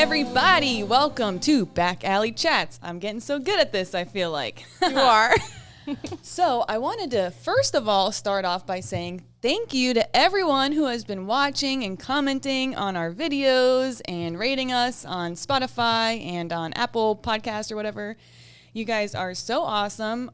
everybody. Welcome to Back Alley Chats. I'm getting so good at this, I feel like. You are. So I wanted to, first of all, start off by saying thank you to everyone who has been watching and commenting on our videos and rating us on Spotify and on Apple Podcasts or whatever. You guys are so awesome.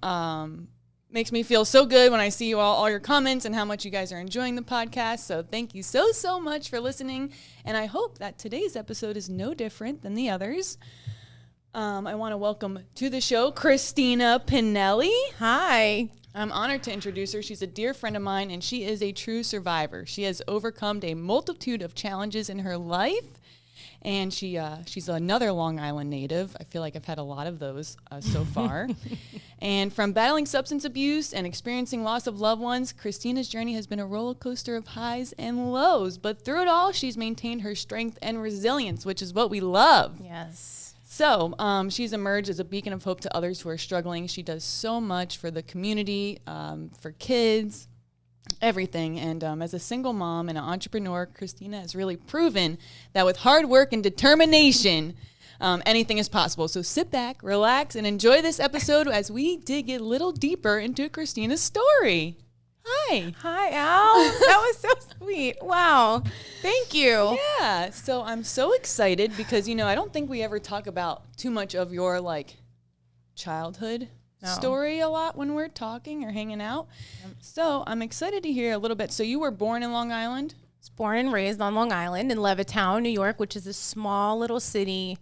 Makes me feel so good when I see you all your comments and how much you guys are enjoying the podcast. So thank you so much for listening. And I hope that today's episode is no different than the others. I want to welcome to the show Kristina Pinelli. Hi. I'm honored to introduce her. She's a dear friend of mine, and she is a true survivor. She has overcome a multitude of challenges in her life, and she's another Long Island native. I feel like I've had a lot of those so far. And from battling substance abuse and experiencing loss of loved ones, Kristina's journey has been a roller coaster of highs and lows. But through it all, she's maintained her strength and resilience, which is what we love. Yes. So she's emerged as a beacon of hope to others who are struggling. She does so much for the community, for kids, everything. And as a single mom and an entrepreneur, Kristina has really proven that with hard work and determination, anything is possible. So sit back, relax, and enjoy this episode as we dig a little deeper into Kristina's story. Hi. Hi, Al. That was so sweet. Wow. Thank you. Yeah. So I'm so excited because, I don't think we ever talk about too much of your, childhood story a lot when we're talking or hanging out. So I'm excited to hear a little bit. So you were born in Long Island? I was born and raised on Long Island in Levittown, New York, which is a small little city,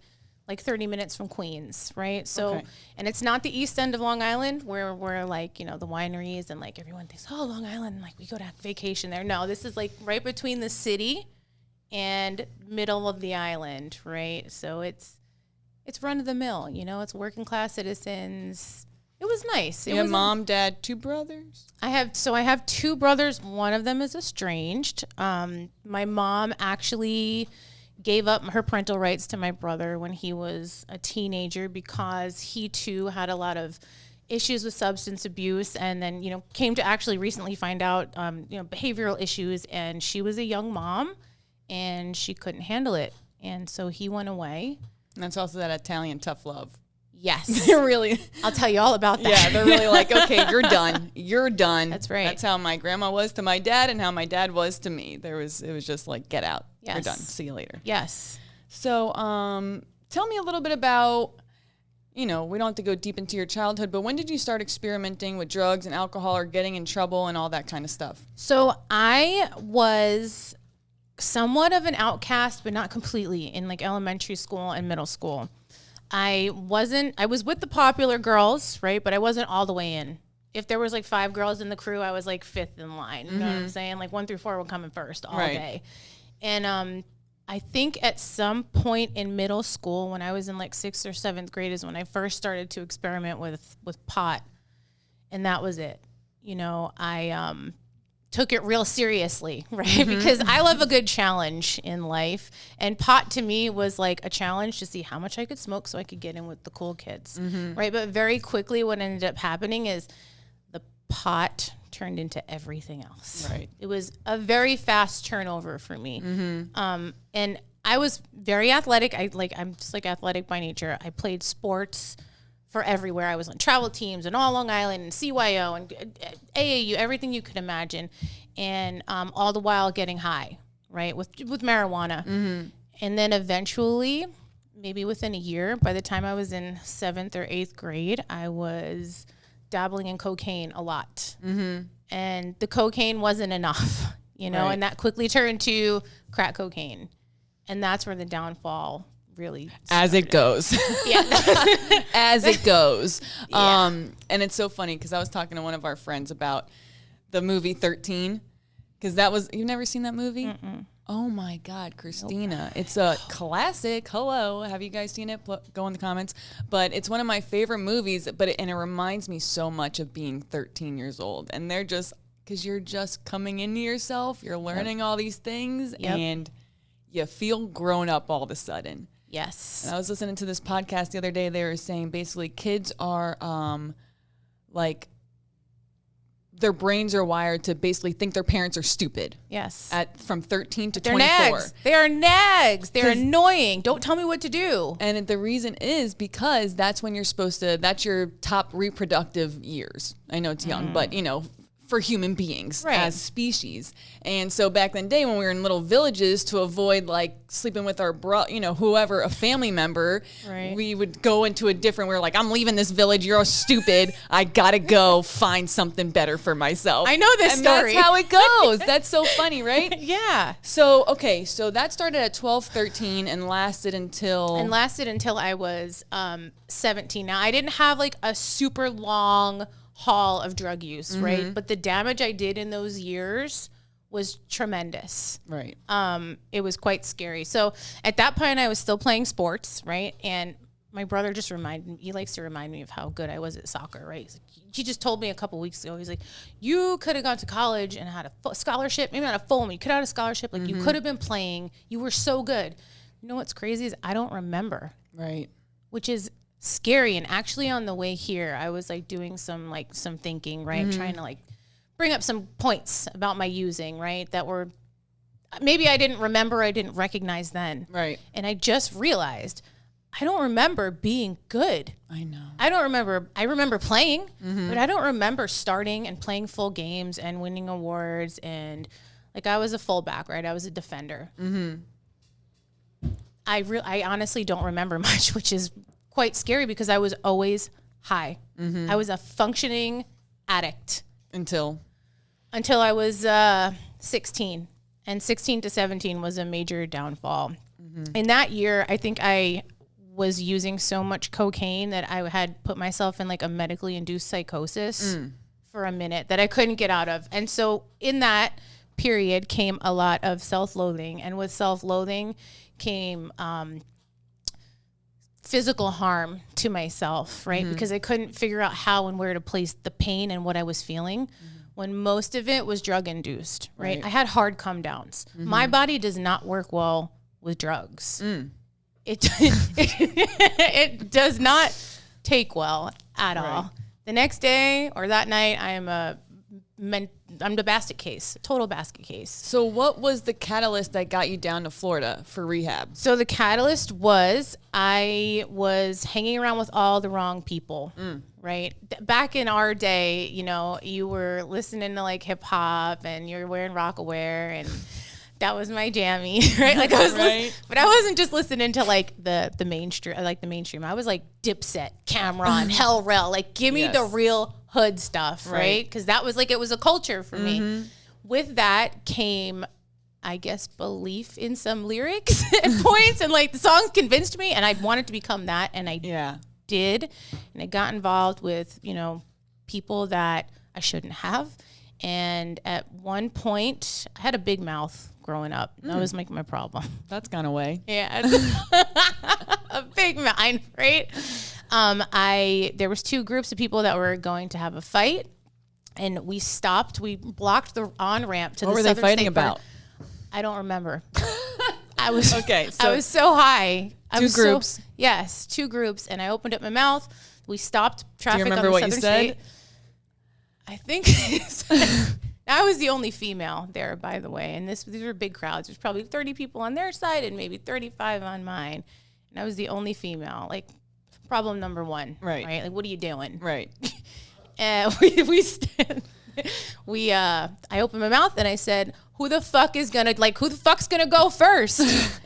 30 minutes from Queens, right? So, okay. And it's not the east end of Long Island where we're the wineries and everyone thinks, oh, Long Island, we go to vacation there. No, this is right between the city and middle of the island, right? So it's run of the mill, it's working class citizens. It was nice. You have mom, dad, two brothers? I have two brothers. One of them is estranged. My mom actually gave up her parental rights to my brother when he was a teenager because he too had a lot of issues with substance abuse and then, came to actually recently find out, behavioral issues. And she was a young mom and she couldn't handle it. And so he went away. And that's also that Italian tough love. Yes. They're really. I'll tell you all about that. Yeah, they're really okay, you're done. You're done. That's right. That's how my grandma was to my dad and how my dad was to me. It was just get out. Yes. You're done. See you later. Yes. So tell me a little bit about, we don't have to go deep into your childhood, but when did you start experimenting with drugs and alcohol or getting in trouble and all that kind of stuff? So I was somewhat of an outcast, but not completely in elementary school and middle school. I was with the popular girls, right? But I wasn't all the way in. If there was 5 girls in the crew, I was 5th in line. You know what I'm saying? 1 through 4 were coming first all day. And I think at some point in middle school, when I was in 6th or 7th grade, is when I first started to experiment with pot. And that was it. I took it real seriously, right? Because I love a good challenge in life. And pot to me was a challenge to see how much I could smoke so I could get in with the cool kids, right? But very quickly what ended up happening is the pot turned into everything else. Right. It was a very fast turnover for me. And I was very athletic. I'm just athletic by nature. I played sports for everywhere. I was on travel teams and all Long Island and CYO and AAU, everything you could imagine. And all the while getting high, right, with marijuana. And then eventually, maybe within a year, by the time I was in 7th or 8th grade, I was dabbling in cocaine a lot. And the cocaine wasn't enough, Right. and that quickly turned to crack cocaine. And that's where the downfall really started. As it goes. Yeah. As it goes. Yeah. And it's so funny because I was talking to one of our friends about the movie 13 because you've never seen that movie? Oh my God, Kristina. Nope. It's a classic. Hello. Have you guys seen it? Go in the comments. But it's one of my favorite movies, and it reminds me so much of being 13 years old. And they're just, because you're just coming into yourself, you're learning all these things, and you feel grown up all of a sudden. Yes. And I was listening to this podcast the other day. They were saying basically kids are their brains are wired to basically think their parents are stupid. Yes. From 13 to They're 24. nags. They are nags. They're annoying. Don't tell me what to do. And the reason is because that's when you're supposed to, that's your top reproductive years. I know it's young, but for human beings as species. And so back in the day when we were in little villages, to avoid like sleeping with our whoever, a family member, we would go into a different, we're like, I'm leaving this village, you're all stupid, I gotta go find something better for myself. I know this story. That's how it goes. That's so funny, Yeah. So that started at 12, 13 and lasted until I was 17. Now I didn't have like a super long haul of drug use, right? But the damage I did in those years was tremendous. Right. It was quite scary. So at that point I was still playing sports, right? And my brother just he likes to remind me of how good I was at soccer, right? He just told me a couple weeks ago, he's like, you could have gone to college and had a scholarship, maybe not a full one, you could have had a scholarship, like you could have been playing, you were so good. You know what's crazy is I don't remember. Right. Which is scary. And actually on the way here, I was like doing some thinking, right? Trying to like bring up some points about my using, right? That were maybe I didn't remember, I didn't recognize then. Right. And I just realized I don't remember being good. I know. I remember playing, but I don't remember starting and playing full games and winning awards. And like I was a fullback, right? I was a defender. I honestly don't remember much, which is quite scary because I was always high. I was a functioning addict until I was 16, and 16 to 17 was a major downfall. In that year, I think I was using so much cocaine that I had put myself in like a medically induced psychosis for a minute that I couldn't get out of. And so in that period came a lot of self-loathing, and with self-loathing came physical harm to myself, right? Because I couldn't figure out how and where to place the pain and what I was feeling when most of it was drug induced, right? I had hard come downs. My body does not work well with drugs. It does not take well at all. The next day or that night, I'm the basket case, total basket case. So what was the catalyst that got you down to Florida for rehab? So the catalyst was I was hanging around with all the wrong people, right? Back in our day, you were listening to like hip hop and you were wearing Rockaware, and that was my jammy, right? Like I was, but I wasn't just listening to like the mainstream. I was like Dipset, Cameron, Hell Rel, like give me the real hood stuff, right? Because that was like, it was a culture for me. With that came, I guess, belief in some lyrics at points, and like the songs convinced me, and I wanted to become that, and I did, and I got involved with people that I shouldn't have. And at one point, I had a big mouth growing up. That was like my problem. That's gone away. Yeah. A big mouth, right? There was two groups of people that were going to have a fight, and we stopped. We blocked the on-ramp to the Southern State Park. What were they fighting about? I don't remember. I was okay. So I was so high. Two groups. Yes, two groups, and I opened up my mouth. We stopped traffic. Do you remember on the what Southern you said? State. I think I was the only female there, by the way, and these were big crowds. There's probably 30 people on their side and maybe 35 on mine, and I was the only female. Like, problem number one, right? Like, what are you doing? Right. I opened my mouth and I said, who the fuck's gonna go first?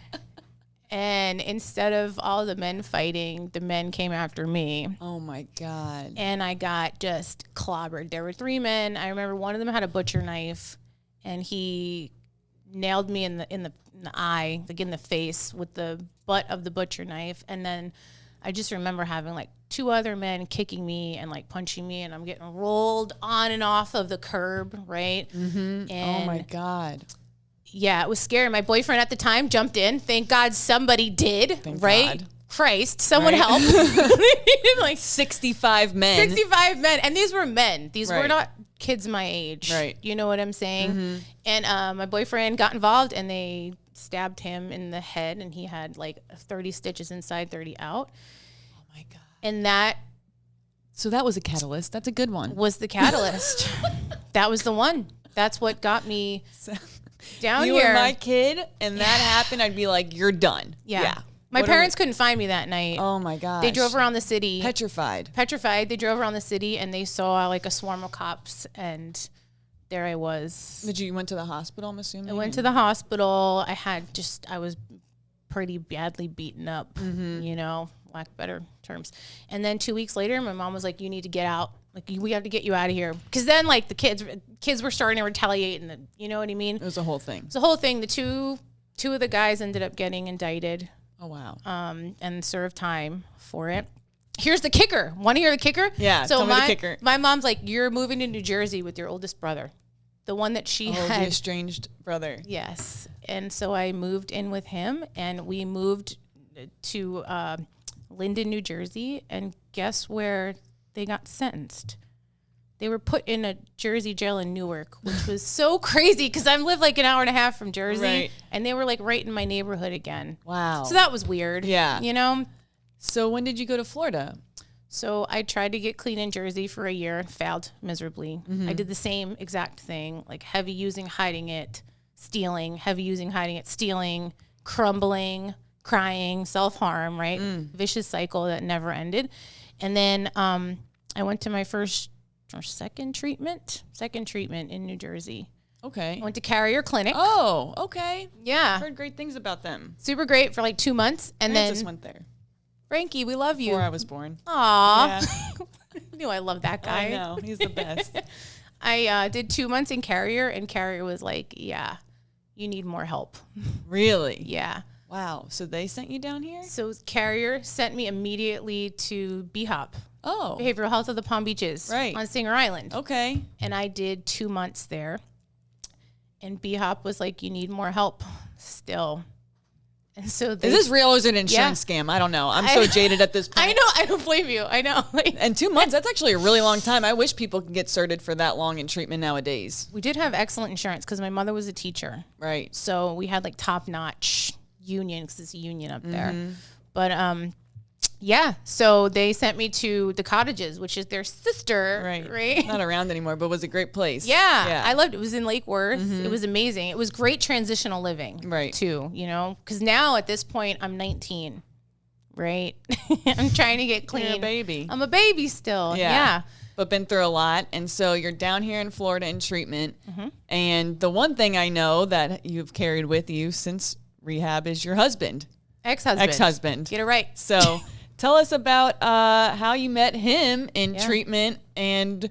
And instead of all the men fighting, the men came after me. Oh my God. And I got just clobbered. There were three men. I remember one of them had a butcher knife, and he nailed me in the eye, like in the face, with the butt of the butcher knife. And then I just remember having like two other men kicking me and like punching me, and I'm getting rolled on and off of the curb, right? And oh my God. Yeah, it was scary. My boyfriend at the time jumped in. Thank God somebody did, Thank right? God. Christ, someone help. Like 65 men. 65 men. And these were men. These were not kids my age. Right. You know what I'm saying? And my boyfriend got involved, and they stabbed him in the head, and he had like 30 stitches inside, 30 out. Oh my God. And that So that was a catalyst. That's a good one. Was the catalyst. That was the one. That's what got me down you here. You were my kid, and that happened, I'd be like, you're done. Yeah. My parents couldn't find me that night. Oh, my gosh. They drove around the city. Petrified. They drove around the city, and they saw like a swarm of cops, and there I was. You went to the hospital, I'm assuming? I went to the hospital. I was pretty badly beaten up, you know, lack of better terms. And then 2 weeks later, my mom was like, you need to get out. Like, we have to get you out of here. Because then, like, the kids were starting to retaliate, and you know what I mean? It was a whole thing. It's a whole thing. The two of the guys ended up getting indicted. Oh, wow. And served time for it. Here's the kicker. Want to hear the kicker? Yeah, so tell me the kicker. My mom's like, you're moving to New Jersey with your oldest brher. The one that she had. The estranged brother. Yes. And so I moved in with him, and we moved to Linden, New Jersey. And guess where they got sentenced? They were put in a Jersey jail in Newark, which was so crazy because I lived like an hour and a half from Jersey. Right. And they were like right in my neighborhood again. Wow. So that was weird. Yeah. You know? So when did you go to Florida? So I tried to get clean in Jersey for a year, failed miserably. I did the same exact thing, like heavy using, hiding it, stealing, heavy using, hiding it, stealing, crumbling, crying, self-harm, right? Vicious cycle that never ended. And then I went to my second treatment in New Jersey. Okay. I went to Carrier Clinic. Oh, okay. Yeah. I've heard great things about them. Super great for like 2 months. And Francis then went there. Frankie, we love you. Before I was born. Aw. Yeah. I knew I love that guy. I know. He's the best. I did 2 months in Carrier, and Carrier was like, yeah, you need more help. Really? Yeah. Wow. So they sent you down here? So Carrier sent me immediately to BHOP, Oh. Behavioral Health of the Palm Beaches, Right. on Singer Island. Okay. And I did 2 months there. And BHOP was like, you need more help still. And so Is this real or is it an insurance scam? I don't know. I'm so jaded at this point. I know. I don't blame you. I know. And 2 months, that's actually a really long time. I wish people could get started for that long in treatment nowadays. We did have excellent insurance because my mother was a teacher. Right. So we had like top-notch union because it's a union up there. But yeah, so they sent me to the Cottages, which is their sister, right? Not around anymore, but was a great place. Yeah, I loved it. It was in Lake Worth. It was amazing. It was great transitional living, Right. too, you know? Because now at this point, I'm 19, right? I'm trying to get clean. You're a baby. I'm a baby still, yeah. But been through a lot. And so you're down here in Florida in treatment. And the one thing I know that you've carried with you since rehab is your husband. Ex-husband. Get it right. So tell us about how you met him in treatment and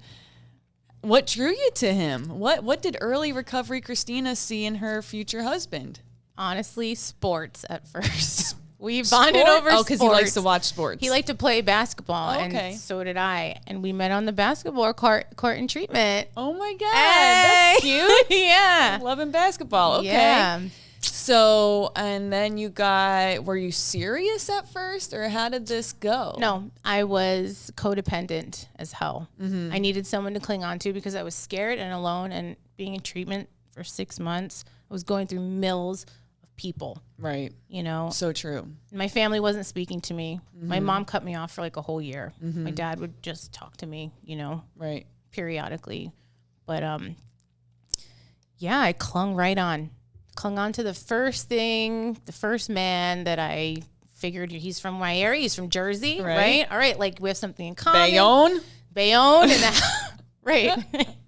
what drew you to him. What did early recovery Kristina see in her future husband? Honestly, sports at first. We bonded over sports. Oh, because he likes to watch sports. He liked to play basketball, okay. and so did I. And we met on the basketball court in treatment. Oh, my God. That's cute. Yeah. Loving basketball. Okay. Yeah. So, and then were you serious at first, or how did this go? No, I was codependent as hell. I needed someone to cling on to because I was scared and alone, and being in treatment for 6 months, I was going through mills of people. Right. You know? So true. My family wasn't speaking to me. My mom cut me off for like a whole year. My dad would just talk to me, you know? Right. Periodically. But, yeah, I clung on to the first man that I figured he's from my area. He's from Jersey, right? All right, like we have something in common. Bayonne, and that, right?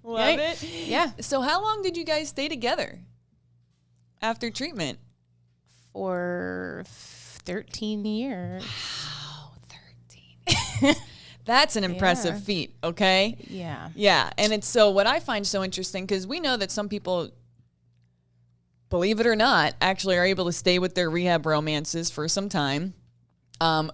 Love it. Yeah. So how long did you guys stay together after treatment? For 13 years. Wow, 13. That's an impressive feat, okay? Yeah. Yeah, and it's so what I find so interesting, because we know that some people, believe it or not, actually are able to stay with their rehab romances for some time.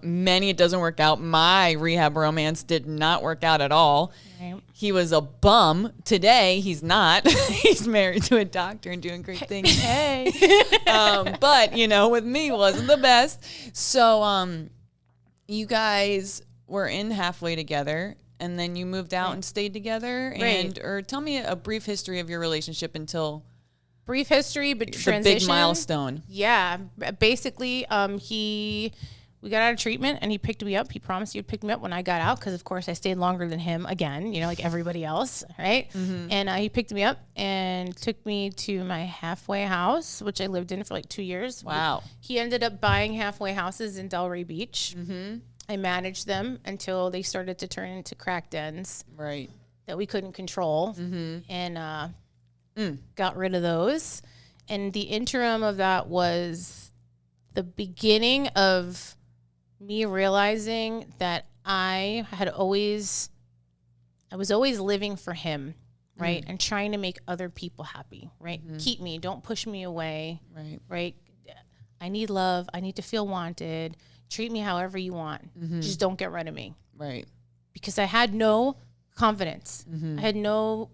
Many, it doesn't work out. My rehab romance did not work out at all. Right. He was a bum. Today, he's not. He's married to a doctor and doing great things. Hey. But, with me, wasn't the best. So you guys were in halfway together, and then you moved out and stayed together. Or tell me a brief history of your relationship until... Brief history, but the transition. big milestone. Yeah. Basically, he we got out of treatment and he picked me up. He promised he would pick me up when I got out because, of course, I stayed longer than him again, you know, like everybody else, right? And he picked me up and took me to my halfway house, which I lived in for like 2 years. Wow. He ended up buying halfway houses in Delray Beach. I managed them until they started to turn into crack dens. Right. That we couldn't control. And got rid of those. And the interim of that was the beginning of me realizing that I was always living for him, right? And trying to make other people happy, right? Keep me, don't push me away, right? I need love. I need to feel wanted. Treat me however you want. Just don't get rid of me. Right. Because I had no confidence. I didn't know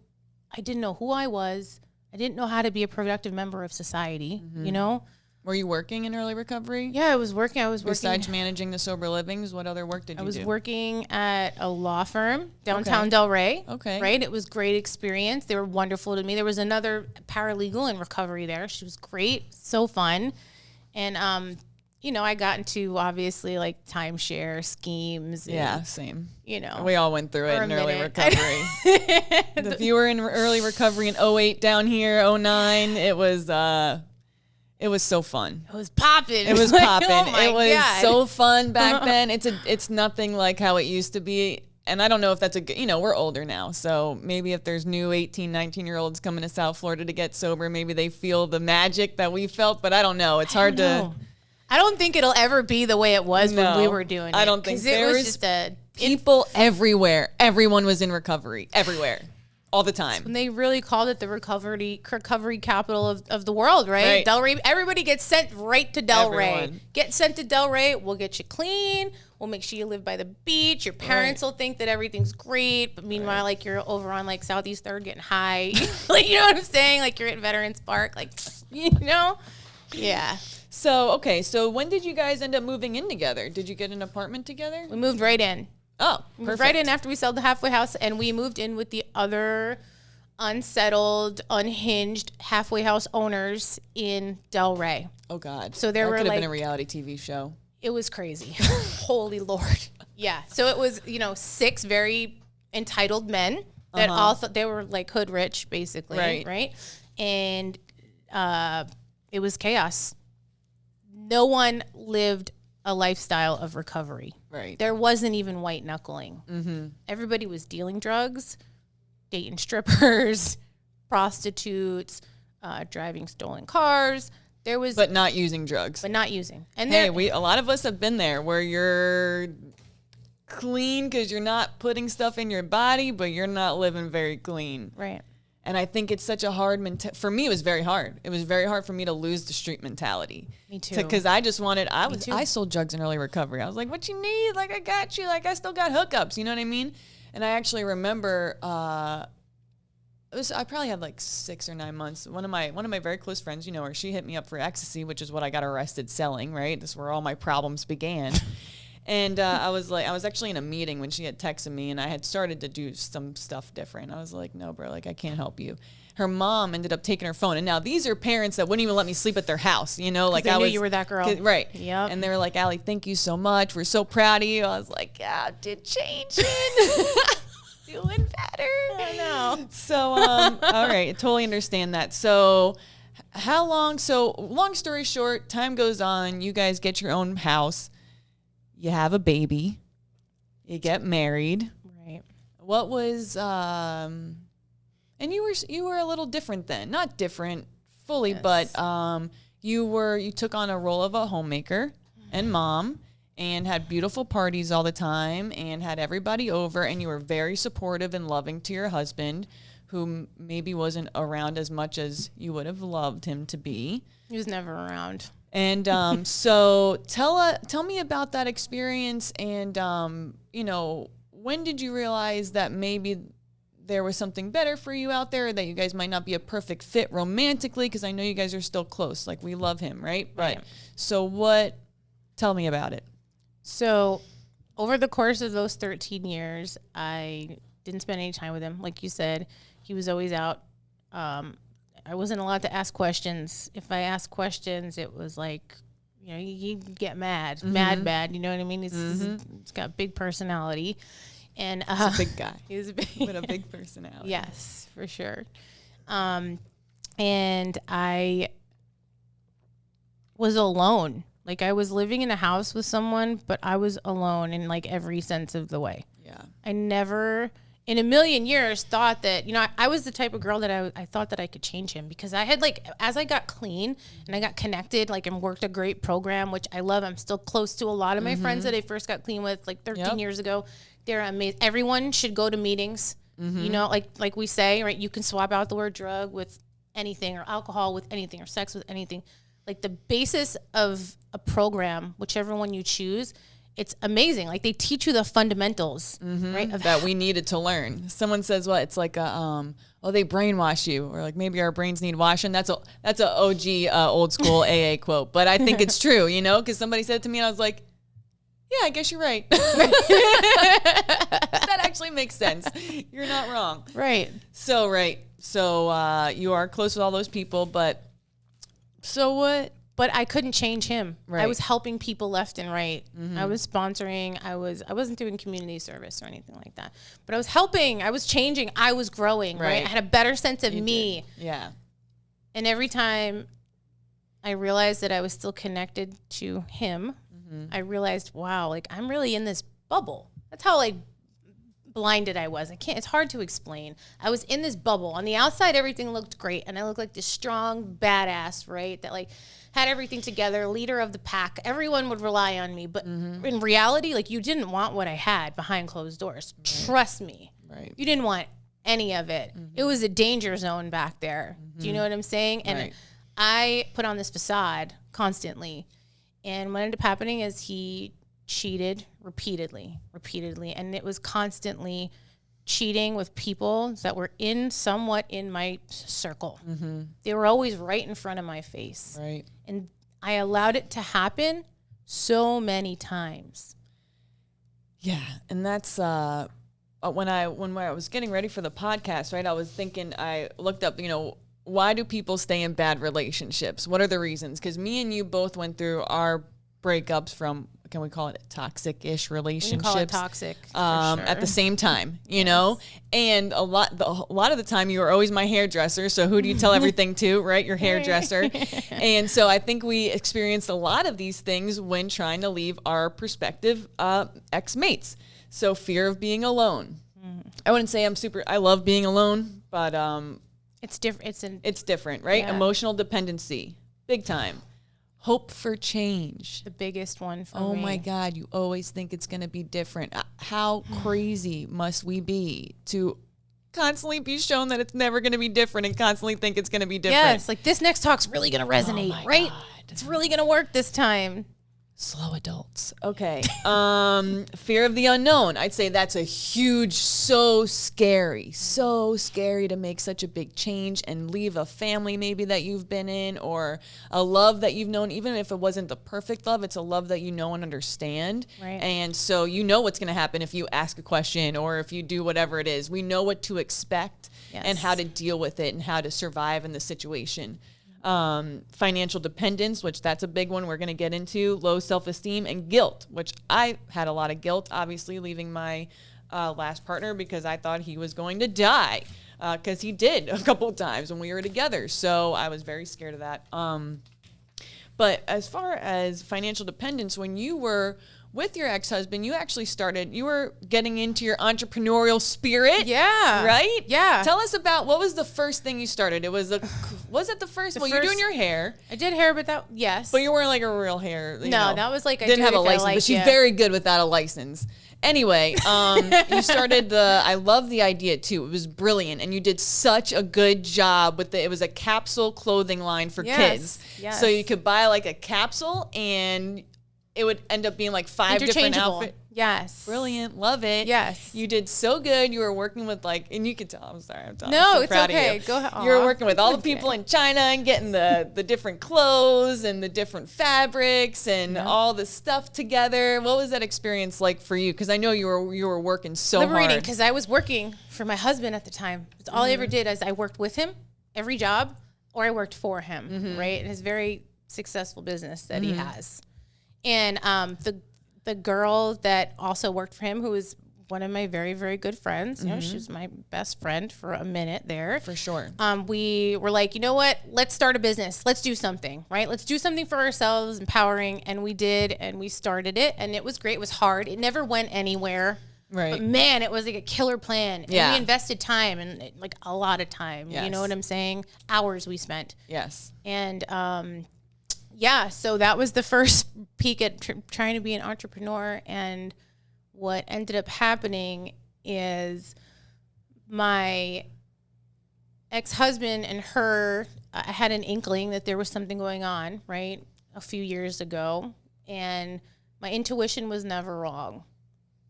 who I was. I didn't know how to be a productive member of society, you know? Were you working in early recovery? Yeah, I was working. Besides managing the sober livings, what other work did you do? I was working at a law firm downtown Delray. Okay. Right? It was great experience. They were wonderful to me. There was another paralegal in recovery there. She was great. So fun. And, you know, I got into obviously like timeshare schemes. Yeah, same. You know. We all went through it in early recovery. If you were in early recovery in 08 down here, 09, it was so fun. It was popping. It was popping. Oh my it was God. so fun back then. It's nothing like how it used to be. And I don't know if that's we're older now. So maybe if there's new 18, 19-year-olds coming to South Florida to get sober, maybe they feel the magic that we felt. But I don't know. It's hard to. I don't think it'll ever be the way it was when we were doing it. I don't think it was just people everywhere. Everyone was in recovery. Everywhere. All the time. When they really called it the recovery capital of the world, right? Delray, everybody gets sent right to Delray. Everyone. Get sent to Delray. We'll get you clean. We'll make sure you live by the beach. Your parents will think that everything's great, but meanwhile, like you're over on like Southeast 3rd getting high. Like, you know what I'm saying? Like you're at Veterans Park, like, you know? Yeah. So when did you guys end up moving in together? Did you get an apartment together? We moved right in. Oh, perfect. We moved right in after we sold the halfway house, and we moved in with the other unsettled, unhinged halfway house owners in Delray. Oh, God. So there were could have like been a reality TV show. It was crazy. Holy Lord. Yeah. So it was, 6 very entitled men that all thought they were like hood rich, basically. Right. And it was chaos. No one lived a lifestyle of recovery. Right. There wasn't even white knuckling. Everybody was dealing drugs, dating strippers, prostitutes, driving stolen cars. But not using drugs. But not using. And a lot of us have been there where you're clean because you're not putting stuff in your body, but you're not living very clean. Right. And I think it's such a hard for me, it was very hard. It was very hard for me to lose the street mentality. Me too. Because I sold drugs in early recovery. I was like, what you need? Like, I got you. Like, I still got hookups. You know what I mean? And I actually remember, I probably had like 6 or 9 months. One of my very close friends, you know her, she hit me up for ecstasy, which is what I got arrested selling, right? This is where all my problems began. And I was actually in a meeting when she had texted me, and I had started to do some stuff different. I was like, no, bro, like I can't help you. Her mom ended up taking her phone, and now these are parents that wouldn't even let me sleep at their house, you know, like they knew you were that girl, right? Yep. And they were like, Allie, thank you so much. We're so proud of you. I was like, yeah, did change. Feeling better. I know. So, all right, I totally understand that. So, long story short, time goes on. You guys get your own house. You have a baby. You get married. Right. What was, and you were a little different then. Not different fully, yes. But you took on a role of a homemaker and mom, and had beautiful parties all the time and had everybody over, and you were very supportive and loving to your husband, who maybe wasn't around as much as you would have loved him to be. He was never around. And so tell me about that experience, and when did you realize that maybe there was something better for you out there, that you guys might not be a perfect fit romantically, because I know you guys are still close, like we love him, right? Right. So tell me about it. So over the course of those 13 years, I didn't spend any time with him. Like you said, he was always out. I wasn't allowed to ask questions. If I asked questions, it was like, you know, he get mad, mad. You know what I mean? He's got a big personality, and he's a big guy. He's a big with a big personality. Yes, for sure. And I was alone. Like, I was living in a house with someone, but I was alone in like every sense of the way. Yeah. I never in a million years thought that, you know, I was the type of girl that I thought that I could change him, because I had, like, as I got clean and I got connected, like, and worked a great program, which I love. I'm still close to a lot of my friends that I first got clean with, like 13 years ago. They're amazing. Everyone should go to meetings. You know, like we say, right? You can swap out the word drug with anything, or alcohol with anything, or sex with anything. Like, the basis of a program, whichever one you choose, it's amazing. Like, they teach you the fundamentals, right? Of that we needed to learn. Someone says, well, it's like a, they brainwash you, or like maybe our brains need washing. That's a OG old school AA quote, but I think it's true, you know, because somebody said it to me and I was like, yeah, I guess you're right. That actually makes sense. You're not wrong. Right. So, you are close with all those people, but so what? But I couldn't change him. Right. I was helping people left and right. I was sponsoring. I wasn't doing community service or anything like that. But I was helping. I was changing. I was growing, right? I had a better sense of me. Did. Yeah. And every time I realized that I was still connected to him, I realized, wow, like, I'm really in this bubble. That's how, like, blinded I was. It's hard to explain. I was in this bubble. On the outside, everything looked great. And I looked like this strong badass, right? That, like, had everything together, leader of the pack. Everyone would rely on me. But in reality, like, you didn't want what I had behind closed doors. Trust me. Right. You didn't want any of it. It was a danger zone back there. Do you know what I'm saying? And I put on this facade constantly. And what ended up happening is he cheated repeatedly. And it was constantly cheating with people that were somewhat in my circle. They were always right in front of my face. Right. And I allowed it to happen so many times. Yeah. And that's when I was getting ready for the podcast, right, I was thinking, I looked up, you know, why do people stay in bad relationships? What are the reasons? Because me and you both went through our breakups from, can we call it toxic-ish relationships? We can call it toxic, for sure. At the same time, you know? And a lot of the time you were always my hairdresser, so who do you tell everything to, right? Your hairdresser. And so I think we experienced a lot of these things when trying to leave our prospective ex-mates. So fear of being alone. I wouldn't say I love being alone, but it's different. It's different, right? Yeah. Emotional dependency, big time. Hope for change. The biggest one for me. Oh my God, you always think it's going to be different. How crazy must we be to constantly be shown that it's never going to be different and constantly think it's going to be different? Yes, like, this next talk's really going to resonate, right? God. It's really going to work this time. Slow adults. Okay. Fear of the unknown. I'd say that's a huge, so scary to make such a big change and leave a family maybe that you've been in, or a love that you've known. Even if it wasn't the perfect love, it's a love that you know and understand. Right. And so you know what's going to happen if you ask a question or if you do whatever it is. We know what to expect and how to deal with it and how to survive in the situation. Financial dependence, which that's a big one we're going to get into, low self-esteem, and guilt, which I had a lot of guilt, obviously, leaving my last partner because I thought he was going to die, because he did a couple of times when we were together. So I was very scared of that. But as far as financial dependence, when you were with your ex-husband, you were getting into your entrepreneurial spirit. Yeah. Right? Yeah. Tell us about, what was the first thing you started? Was it the first? You're doing your hair. I did hair, but yes. But you weren't like a real hair. That was like, didn't have a license, but she's very good without a license. Anyway, you started I love the idea too. It was brilliant. And you did such a good job with it was a capsule clothing line for kids. Yes. So you could buy like a capsule and it would end up being like 5 different outfits. Yes. Brilliant. Love it. Yes. You did so good. You were working with and you could tell, I'm sorry. I'm no, so it's proud okay. of you. Go ahead. You were working with all the people in China and getting the different clothes and the different fabrics and all the stuff together. What was that experience like for you? Because I know you were working so liberating, hard. because I was working for my husband at the time. All I ever did is I worked with him every job, or I worked for him, right? And it's very successful business that he has. And the girl that also worked for him, who was one of my very, very good friends, you know, she was my best friend for a minute there. For sure. We were like, you know what? Let's start a business. Let's do something, right? Let's do something for ourselves, empowering. And we did, and we started it, and it was great. It was hard. It never went anywhere. Right. But man, it was like a killer plan. And Yeah. we invested time and like a lot of time. Yes. You know what I'm saying? Hours we spent. Yes. And yeah, so that was the first peek at trying to be an entrepreneur. And what ended up happening is my ex-husband and her, I had an inkling that there was something going on, right, a few years ago. And my intuition was never wrong.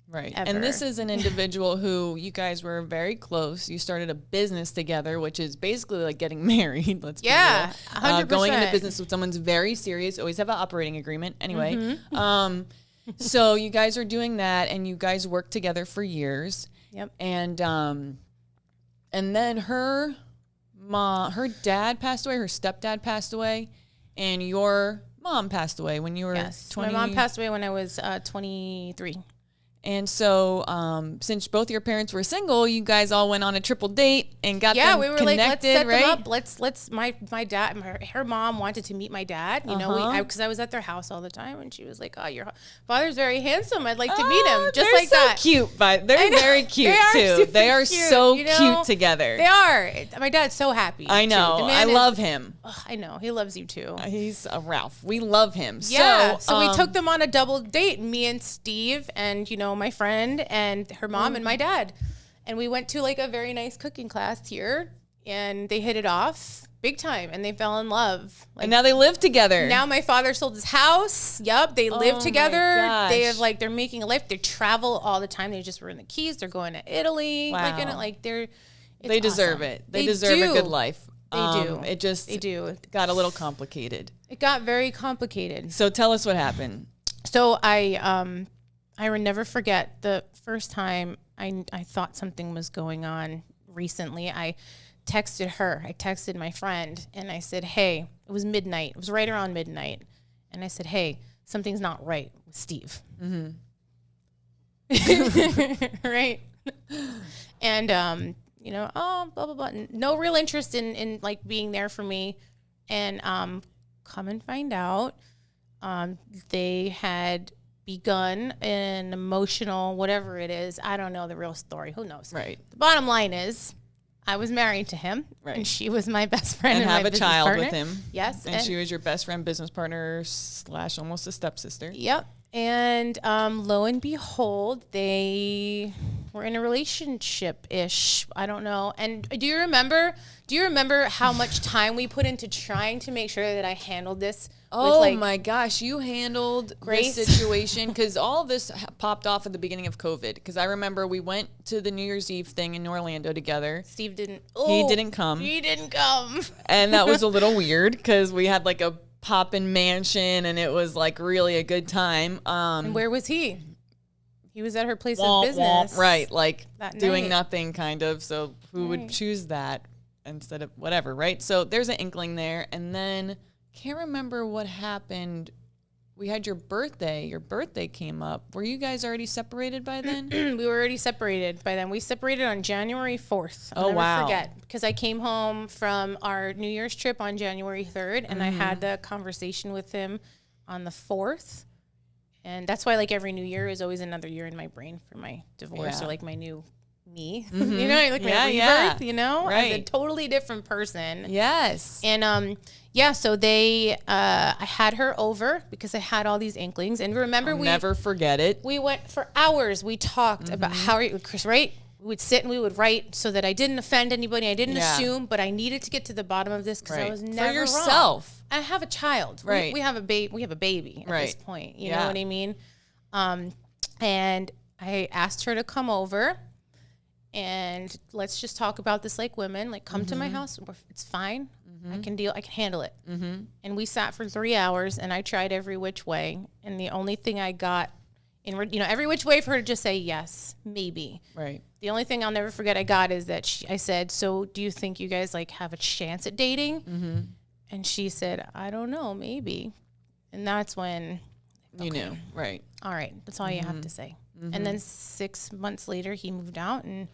Right. Ever. And this is an individual who you guys were very close. You started a business together, which is basically like getting married. Let's be real. 100%. Going into business with someone's very serious. Always have an operating agreement. Anyway, so you guys are doing that, and you guys worked together for years. Yep. And then her dad passed away. Her stepdad passed away, and your mom passed away when you were 20. My mom passed away when I was 23. And so, since both your parents were single, you guys all went on a triple date and got them we were connected, like, let's set right? them up. Let's my dad, her mom wanted to meet my dad. You know, because I was at their house all the time, and she was like, "Oh, your father's very handsome. I'd like to meet him." Just like so that. Cute, but they're very cute too. They are cute, so you know? cute together. They are. My dad's so happy. I know. Too. The man I love him. I know. He loves you too. He's a Ralph. We love him. Yeah. So we took them on a double date, me and Steve, and my friend and her mom and my dad. And we went to like a very nice cooking class here, and they hit it off big time, and they fell in love. And now they live together. Now my father sold his house. Yep. They live together. gosh. They have they're making a life. They travel all the time. They just were in the Keys. They're going to Italy. Wow. They deserve it. They deserve a good life. They do. They do. Got a little complicated. It got very complicated. So tell us what happened. So I will never forget the first time I thought something was going on recently. I texted her. I texted my friend, and I said, hey, it was midnight. It was right around midnight. And I said, hey, something's not right with Steve. Mm-hmm. Right? And, blah, blah, blah. No real interest in like being there for me. And come and find out, they had begun an emotional, whatever it is. I don't know the real story. Who knows? Right. The bottom line is I was married to him, right, and she was my best friend and my have a business child partner. with him. Yes. And she was your best friend, business partner / almost a stepsister. Yep. And lo and behold, they were in a relationship-ish. I don't know. And do you remember how much time we put into trying to make sure that I handled this? Oh my gosh, you handled Grace. this situation, because all this popped off at the beginning of COVID. Because I remember we went to the New Year's Eve thing in Orlando together. Steve didn't. He didn't come. And that was a little weird, because we had like a poppin' mansion, and it was like really a good time. And where was he? He was at her place of business. Right, like doing night. nothing kind of. So who would choose that instead of whatever, right? So there's an inkling there. And then can't remember what happened. We had your birthday. Your birthday came up. Were you guys already separated by then? We were already separated by then. We separated on January 4th. I'll never forget, because I came home from our New Year's trip on January 3rd, and I had the conversation with him on the 4th. And that's why, like, every new year is always another year in my brain for my divorce, or like my new me. My rebirth, right, as a totally different person. Yes. And so they, I had her over because I had all these inklings. And remember, I'll never forget it. We went for hours. We talked about how, Chris, right? We would sit and we would write so that I didn't offend anybody. I didn't assume, but I needed to get to the bottom of this, because I was never for yourself. Wrong. I have a child. Right. We have a baby at this point. You know what I mean? And I asked her to come over, and let's just talk about this like women. Like, come to my house. It's fine. I can handle it. And we sat for 3 hours, and I tried every which way. And the only thing I got every which way for her to just say yes, maybe. Right. The only thing I'll never forget I got is that I said, so do you think you guys like have a chance at dating? And she said, I don't know, maybe. And that's when you knew, right? All right, that's all you have to say. And then 6 months later, he moved out, and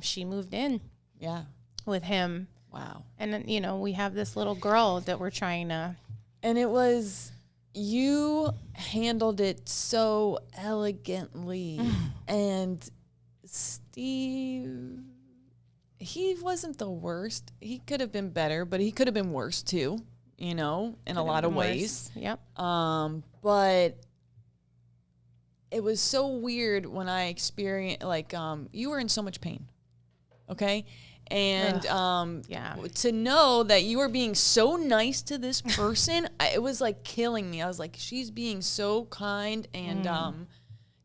she moved in. Yeah. With him. Wow. And then, you know, we have this little girl that we're trying to. And it was, you handled it so elegantly. And Steve, he wasn't the worst. He could have been better, but he could have been worse too, you know, in a lot of ways. Yep. But it was so weird when I experienced, like, you were in so much pain. Okay. And to know that you were being so nice to this person, it was like killing me. I was like, she's being so kind and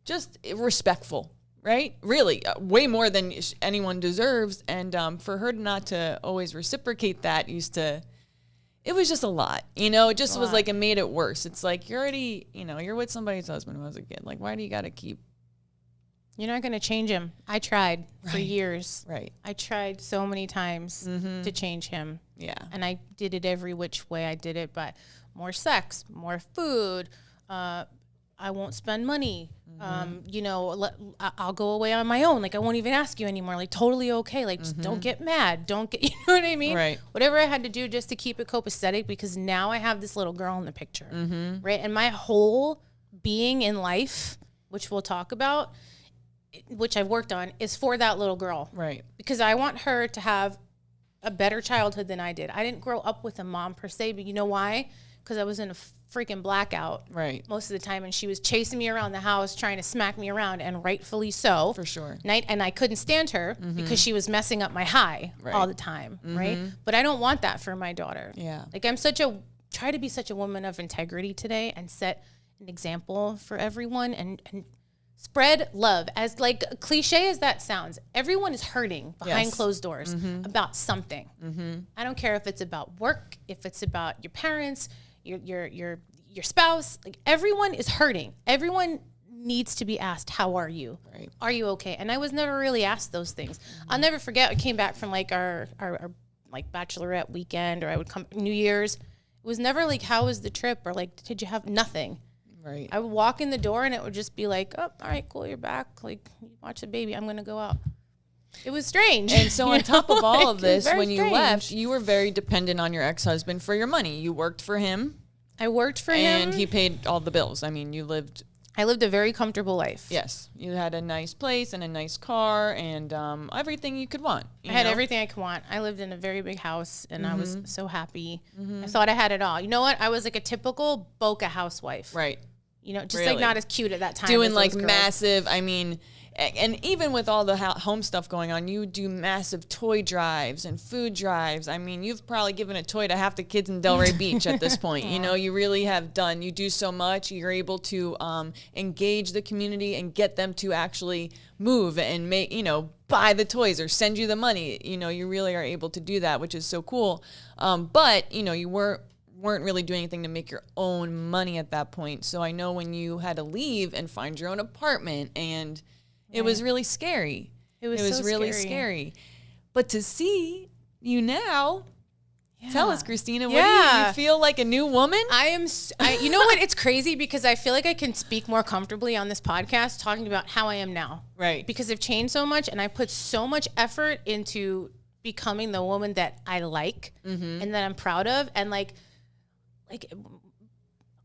just respectful, right? Really, way more than anyone deserves. And for her not to always reciprocate that it was just a lot. You know, it just was like, it made it worse. It's like, you're already, you know, you're with somebody's husband who was a kid. Like, why do you got to keep? You're not going to change him. I tried for years. Right. I tried so many times to change him. Yeah. And I did it every which way I did it, but more sex, more food. I won't spend money. You know, I'll go away on my own. Like, I won't even ask you anymore. Like, totally okay. Like, just don't get mad. Don't get, you know what I mean? Right. Whatever I had to do just to keep it copacetic, because now I have this little girl in the picture. Right. And my whole being in life, which we'll talk about, which I've worked on, is for that little girl. Right. Because I want her to have a better childhood than I did. I didn't grow up with a mom per se, but you know why? Because I was in a freaking blackout most of the time, and she was chasing me around the house, trying to smack me around, and rightfully so. For sure. And I couldn't stand her because she was messing up my high all the time, right? But I don't want that for my daughter. Yeah. Like, try to be such a woman of integrity today and set an example for everyone and spread love. As like cliche as that sounds, everyone is hurting behind closed doors about something. I don't care if it's about work, if it's about your parents, your spouse. Like, everyone is hurting. Everyone needs to be asked, how are you? Right. Are you okay? And I was never really asked those things. I'll never forget, I came back from like our like bachelorette weekend, or I would come New Year's. It was never like, how was the trip? Or like, did you have nothing? Right. I would walk in the door and it would just be like, oh, all right, cool, you're back. Like, watch the baby. I'm going to go out. It was strange. And so on top of all of this, when you left, you were very dependent on your ex-husband for your money. You worked for him. I worked for him. And he paid all the bills. I mean, I lived a very comfortable life. Yes. You had a nice place and a nice car and everything you could want. I had everything I could want. I lived in a very big house, and I was so happy. I thought I had it all. You know what? I was like a typical Boca housewife. Right. You know, just like not as cute at that time. Doing like massive, I mean, and even with all the home stuff going on, you do massive toy drives and food drives. I mean, you've probably given a toy to half the kids in Delray Beach at this point. You know, you really have done. You do so much. You're able to engage the community and get them to actually move and make, you know, buy the toys or send you the money. You know, you really are able to do that, which is so cool. But, you know, you weren't really doing anything to make your own money at that point. So I know when you had to leave and find your own apartment, and it was really scary. It was so really scary. But to see you now, tell us, Kristina, what do you feel like a new woman? You know what? It's crazy because I feel like I can speak more comfortably on this podcast talking about how I am now. Right. Because I've changed so much, and I put so much effort into becoming the woman that I like and that I'm proud of. And like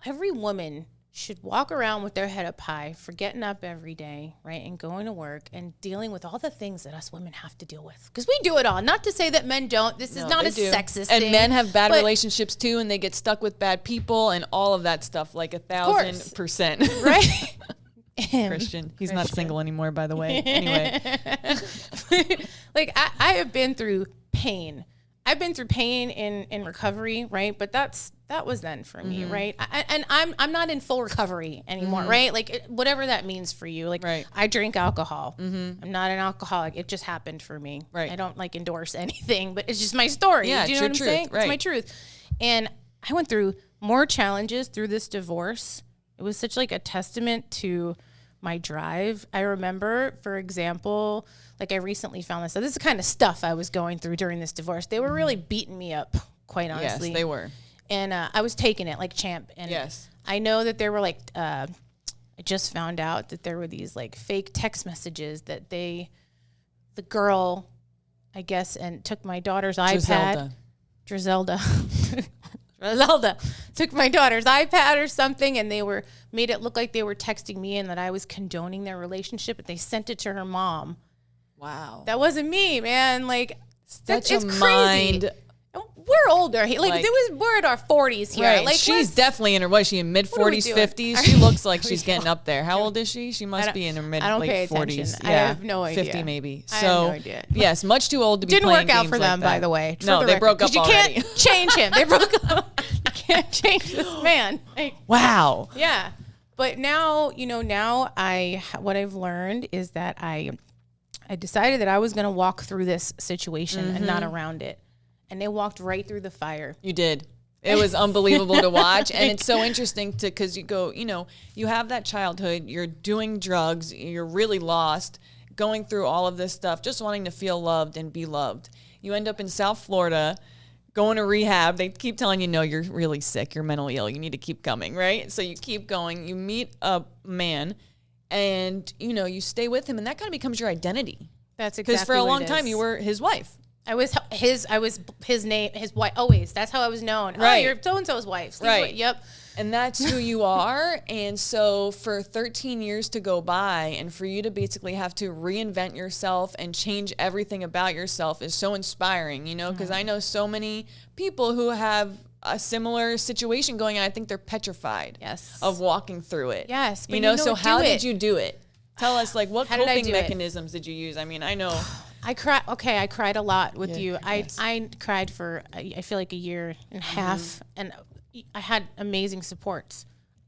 every woman should walk around with their head up high for getting up every day, right, and going to work and dealing with all the things that us women have to deal with. Because we do it all. Not to say that men don't. This is not a sexist thing. And men have bad relationships too, and they get stuck with bad people and all of that stuff, like 1,000%. Right? Christian. He's not single anymore, by the way. Anyway. Like, I have been through pain. I've been through pain in recovery, right? But that was then for me, right? And I'm not in full recovery anymore, right? Like, whatever that means for you. Like, I drink alcohol. I'm not an alcoholic. It just happened for me. Right. I don't like endorse anything, but it's just my story. Yeah, do you know what I'm saying? Right. It's my truth. And I went through more challenges through this divorce. It was such like a testament to my drive. I remember, for example, like I recently found this. So this is the kind of stuff I was going through during this divorce. They were really beating me up quite honestly. Yes, they were. And I was taking it like champ. And Yes. I know that there were like, I just found out that there were these like fake text messages that the girl, I guess, and took my daughter's iPad. Drizelda took my daughter's iPad or something, and they made it look like they were texting me and that I was condoning their relationship, and they sent it to her mom. Wow. That wasn't me, man. Like, it's crazy. Mind. We're older. We're in our 40s here. Right. Like, she's definitely in her, what is she, in mid-40s, 50s? She looks like she's getting up there. How old is she? She must be in her late 40s. Yeah, I have no idea. 50 maybe. I have no idea. Yes, much too old to be Didn't playing work out games for them, like that. by the way. No, they broke up already. You can't change him. They broke up. You can't change this man. Like, wow. yeah. But now, what I've learned is that I decided that I was going to walk through this situation and not around it. And they walked right through the fire. You did. It was unbelievable to watch. And it's so interesting because you go, you have that childhood, you're doing drugs, you're really lost, going through all of this stuff, just wanting to feel loved and be loved. You end up in South Florida, going to rehab. They keep telling you, no, you're really sick, you're mentally ill, you need to keep coming, right? So you keep going, you meet a man, and, you stay with him, and that kind of becomes your identity. That's exactly because for a long time, you were his wife. I was his name, his wife, always. That's how I was known. Right. Oh, you're so-and-so's wife. Steve's Right. wife. Yep. And that's who you are. And so for 13 years to go by and for you to basically have to reinvent yourself and change everything about yourself is so inspiring, because I know so many people who have a similar situation going on. I think they're petrified of walking through it. Yes. But so how did you do it? Tell us, what coping mechanisms did you use? I mean, I know. I cried. Okay, I cried a lot with you. Yes. I cried for I feel like a year and a half, and I had amazing supports.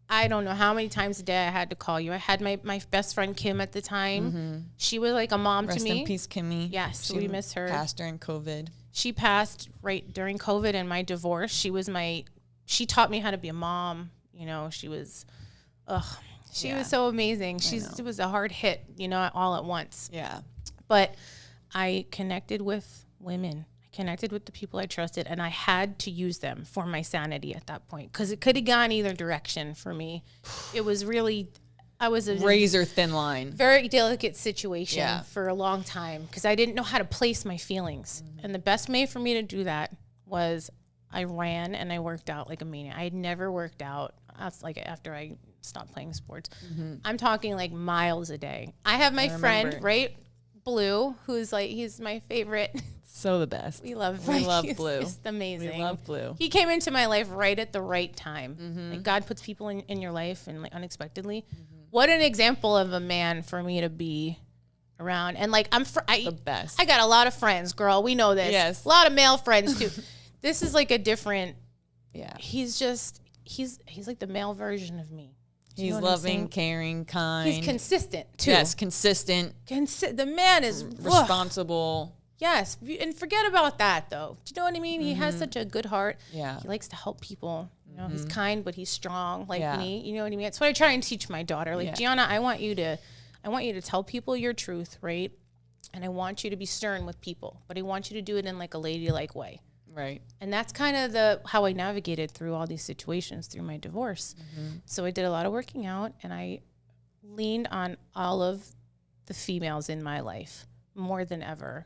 I don't know how many times a day I had to call you. I had my best friend Kim at the time. She was like a mom to me. Rest in peace, Kimmy. Yes, we miss her. Passed during COVID. She passed right during COVID and my divorce. She taught me how to be a mom. She was, she was so amazing. It was a hard hit, all at once. Yeah. But I connected with women. I connected with the people I trusted, and I had to use them for my sanity at that point because it could have gone either direction for me. It was really, I was a razor thin line, very delicate situation for a long time because I didn't know how to place my feelings. And the best way for me to do that was I ran and I worked out like a maniac. I had never worked out after I stopped playing sports. I'm talking like miles a day. I have my friend, right? Blue, he's my favorite. So the best. We love Blue. It's amazing. We love Blue. He came into my life right at the right time. Like God puts people in your life and unexpectedly. What an example of a man for me to be around. And the best. I got a lot of friends, girl. We know this. Yes. A lot of male friends too. This is like a different. Yeah. He's like the male version of me. He's loving, caring, kind. He's consistent, too. Yes, consistent. The man is responsible. Yes. And forget about that, though. Do you know what I mean? He has such a good heart. Yeah. He likes to help people. He's kind, but he's strong like me. You know what I mean? That's what I try and teach my daughter. Like, Gianna, I want you to tell people your truth, right? And I want you to be stern with people, but I want you to do it in like a ladylike way. Right. And that's kind of how I navigated through all these situations through my divorce. So I did a lot of working out, and I leaned on all of the females in my life more than ever.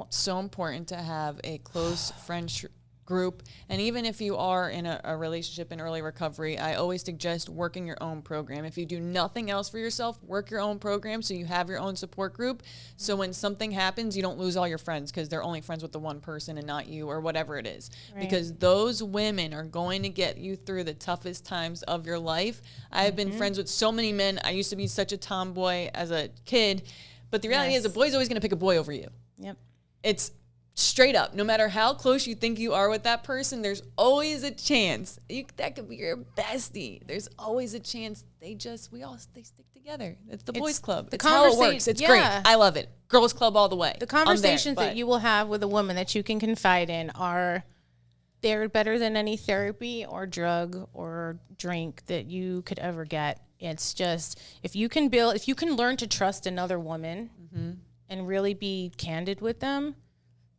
So important to have a close friendship group. And even if you are in a relationship in early recovery, I always suggest working your own program. If you do nothing else for yourself, work your own program so you have your own support group. So when something happens, you don't lose all your friends because they're only friends with the one person and not you or whatever it is. Right. Because those women are going to get you through the toughest times of your life. I have been friends with so many men. I used to be such a tomboy as a kid, but the reality is a boy's always going to pick a boy over you. Yep. It's straight up, no matter how close you think you are with that person, there's always a chance. That could be your bestie. There's always a chance they stick together. It's the boys club. It's how it works. It's great. I love it. Girls club all the way. The conversations that you will have with a woman that you can confide in they're better than any therapy or drug or drink that you could ever get. It's just, if you can learn to trust another woman and really be candid with them,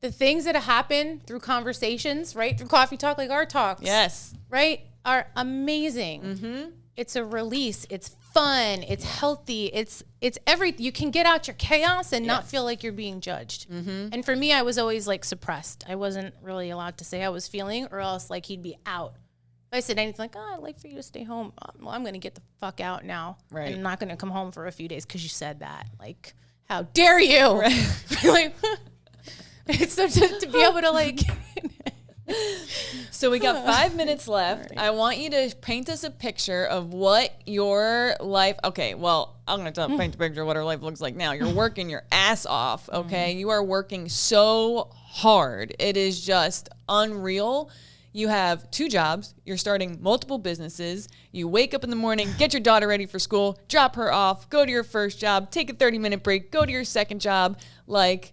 the things that happen through conversations, right? Through coffee talk, like our talks. Yes. Right? Are amazing. Mm-hmm. It's a release. It's fun. It's healthy. It's everything. You can get out your chaos and not feel like you're being judged. Mm-hmm. And for me, I was always like suppressed. I wasn't really allowed to say how I was feeling, or else like he'd be out. If I said anything like, I'd like for you to stay home. Well, I'm going to get the fuck out now. Right. And I'm not going to come home for a few days because you said that. Like, how dare you? Right. Like, it's so to be able to like. So we got 5 minutes left. Right. I want you to paint us a picture of what your life. Okay, well, I'm going to paint a picture of what our life looks like now. You're working your ass off, okay? You are working so hard. It is just unreal. You have 2 jobs. You're starting multiple businesses. You wake up in the morning, get your daughter ready for school, drop her off, go to your first job, take a 30-minute break, go to your second job. Like,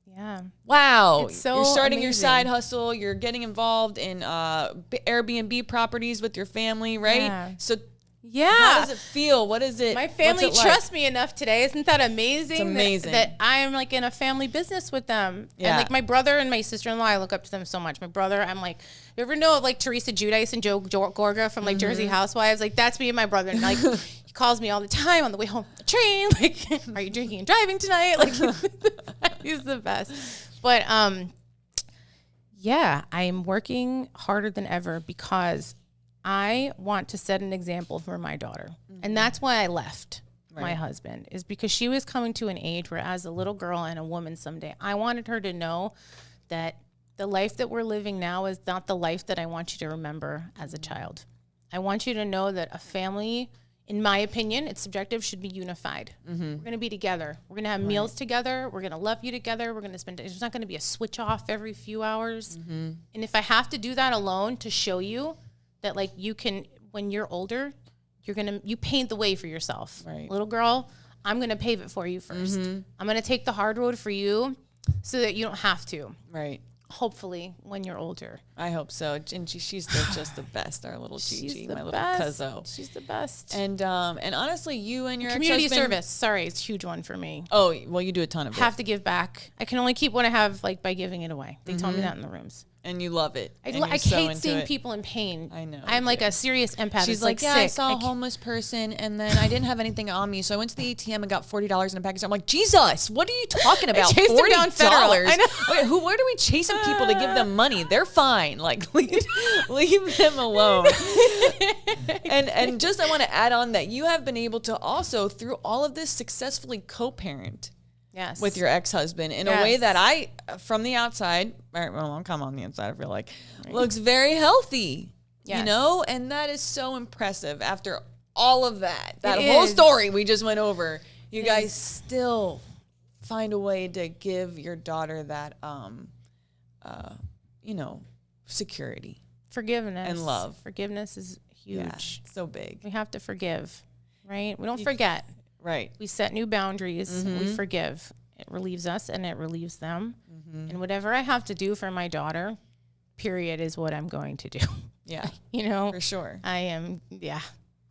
yeah. Wow. It's so you're starting amazing. your side hustle. You're getting involved in Airbnb properties with your family, right? Yeah. So yeah. How does it feel? What is it? My family trusts me enough today. Isn't that amazing? It's amazing. That I'm like in a family business with them. Yeah. And like my brother and my sister-in-law, I look up to them so much. My brother, I'm like, you ever know of like Teresa Giudice and Joe Gorga from like Jersey Housewives? Like that's me and my brother. And like he calls me all the time on the way home from the train. Like, are you drinking and driving tonight? Like he's the best. But yeah, I'm working harder than ever because I want to set an example for my daughter. And that's why I left my husband, is because she was coming to an age where as a little girl and a woman someday, I wanted her to know that the life that we're living now is not the life that I want you to remember as a child. I want you to know that a family, in my opinion, it's subjective, should be unified. We're going to be together. We're going to have meals together. We're going to love you together. We're going to spend, there's not going to be a switch off every few hours. And if I have to do that alone to show you that like you can, when you're older, you paint the way for yourself. Right. Little girl, I'm going to pave it for you first. I'm going to take the hard road for you so that you don't have to. Right. Hopefully when you're older. I hope so. And she's just the best, our little Gigi, my little cuzzo. She's the best. And honestly, you and your community ex-husband, service. Sorry, it's a huge one for me. Oh, well, you do a ton of it. Have to give back. I can only keep what I have like by giving it away. They told me that in the rooms. And you love it. I hate seeing people in pain. I know. I'm like a serious empath. She's like, yeah, sick. I saw a homeless person, and then I didn't have anything on me, so I went to the ATM and got $40 in a package. I'm like, Jesus, what are you talking about? $40? Where do we chasing people to give them money? They're fine. Like, leave them alone. and just I want to add on that you have been able to also, through all of this, successfully co-parent. Yes. With your ex-husband in a way that I, from the outside, well, I'll come on the inside, I feel like, looks very healthy, you know? And that is so impressive after all of that. That whole story we just went over. You guys still find a way to give your daughter that, security. Forgiveness. And love. Forgiveness is huge. Yeah, so big. We have to forgive, right? We don't forget. Right. We set new boundaries. We forgive. It relieves us and it relieves them. And whatever I have to do for my daughter, period, is what I'm going to do. Yeah. For sure. I am,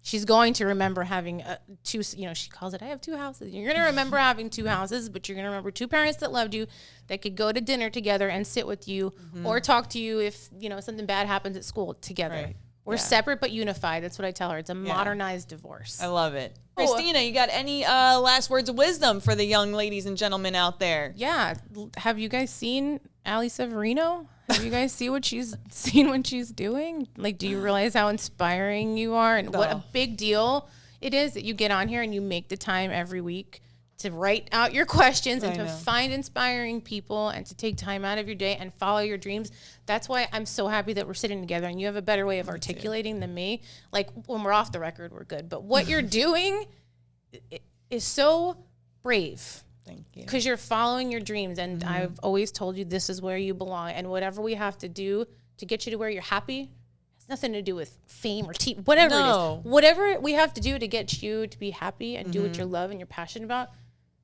She's going to remember having two, she calls it, I have 2 houses. You're going to remember having 2 houses, but you're going to remember 2 parents that loved you, that could go to dinner together and sit with you or talk to you if, something bad happens at school together. Right. We're separate but unified. That's what I tell her. It's a modernized divorce. I love it. Kristina, you got any last words of wisdom for the young ladies and gentlemen out there? Yeah. Have you guys seen Allie Severino? Have you guys seen what she's doing? Like, do you realize how inspiring you are and what a big deal it is that you get on here and you make the time every week to write out your questions and to find inspiring people and to take time out of your day and follow your dreams. That's why I'm so happy that we're sitting together and you have a better way of articulating than me. Like when we're off the record, we're good. But what you're doing is so brave. Thank you. Because you're following your dreams. And I've always told you this is where you belong. And whatever we have to do to get you to where you're happy has nothing to do with fame or whatever it is. Whatever we have to do to get you to be happy and do what you love and you're passionate about,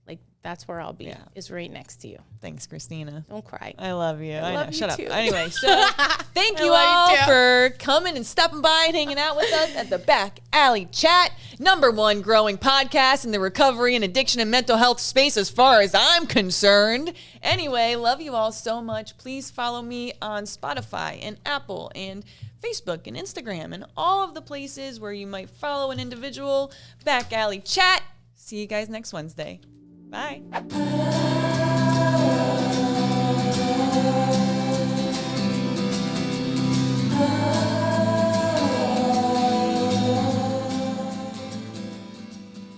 like that's where I'll be, is right next to you. Thanks, Kristina. Don't cry. I love you. I know. you Shut too. up. Anyway, so thank you all for coming and stopping by and hanging out with us at the Back Alley Chat, #1 growing podcast in the recovery and addiction and mental health space as far as I'm concerned. Anyway, love you all so much. Please follow me on Spotify and Apple and Facebook and Instagram and all of the places where you might follow an individual. Back Alley Chat. See you guys next Wednesday. Bye.